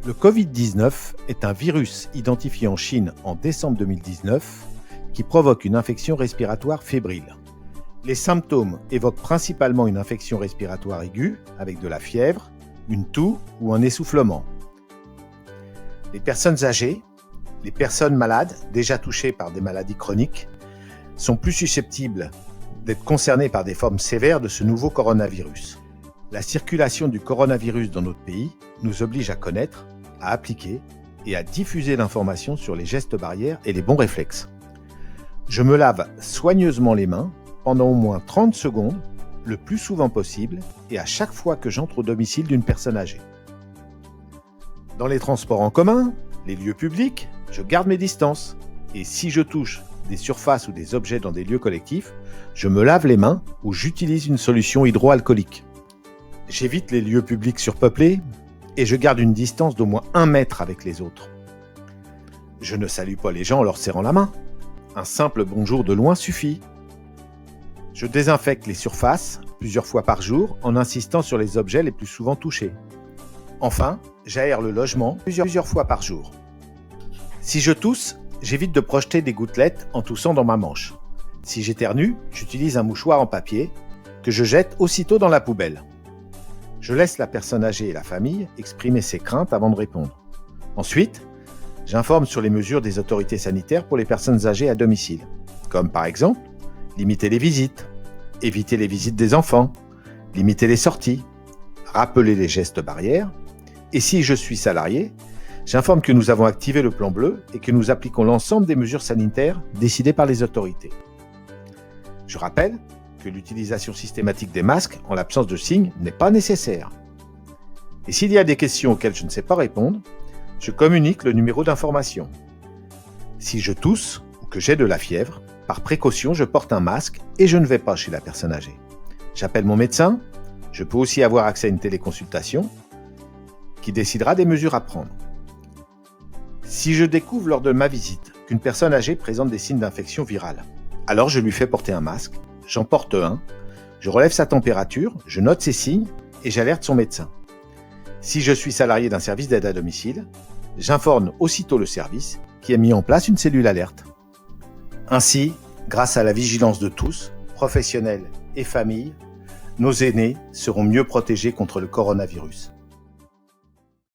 Le Covid-19 est un virus identifié en Chine en décembre 2019 qui provoque une infection respiratoire fébrile. Les symptômes évoquent principalement une infection respiratoire aiguë avec de la fièvre, une toux ou un essoufflement. Les personnes âgées, les personnes malades déjà touchées par des maladies chroniques sont plus susceptibles d'être concernées par des formes sévères de ce nouveau coronavirus. La circulation du coronavirus dans notre pays nous oblige à connaître, à appliquer et à diffuser l'information sur les gestes barrières et les bons réflexes. Je me lave soigneusement les mains pendant au moins 30 secondes, le plus souvent possible, et à chaque fois que j'entre au domicile d'une personne âgée. Dans les transports en commun, les lieux publics, je garde mes distances. Et si je touche des surfaces ou des objets dans des lieux collectifs, je me lave les mains ou j'utilise une solution hydroalcoolique. J'évite les lieux publics surpeuplés et je garde une distance d'au moins 1 mètre avec les autres. Je ne salue pas les gens en leur serrant la main. Un simple bonjour de loin suffit. Je désinfecte les surfaces plusieurs fois par jour en insistant sur les objets les plus souvent touchés. Enfin, j'aère le logement plusieurs fois par jour. Si je tousse, j'évite de projeter des gouttelettes en toussant dans ma manche. Si j'éternue, j'utilise un mouchoir en papier que je jette aussitôt dans la poubelle. Je laisse la personne âgée et la famille exprimer ses craintes avant de répondre. Ensuite, j'informe sur les mesures des autorités sanitaires pour les personnes âgées à domicile, comme par exemple limiter les visites, éviter les visites des enfants, limiter les sorties, rappeler les gestes barrières. Et si je suis salarié, j'informe que nous avons activé le plan bleu et que nous appliquons l'ensemble des mesures sanitaires décidées par les autorités. Je rappelle que l'utilisation systématique des masques en l'absence de signes n'est pas nécessaire. Et s'il y a des questions auxquelles je ne sais pas répondre, je communique le numéro d'information. Si je tousse ou que j'ai de la fièvre, par précaution, je porte un masque et je ne vais pas chez la personne âgée. J'appelle mon médecin, je peux aussi avoir accès à une téléconsultation qui décidera des mesures à prendre. Si je découvre lors de ma visite qu'une personne âgée présente des signes d'infection virale, alors je lui fais porter un masque, j'en porte un, je relève sa température, je note ses signes et j'alerte son médecin. Si je suis salarié d'un service d'aide à domicile, j'informe aussitôt le service qui a mis en place une cellule alerte. Ainsi, grâce à la vigilance de tous, professionnels et familles, nos aînés seront mieux protégés contre le coronavirus.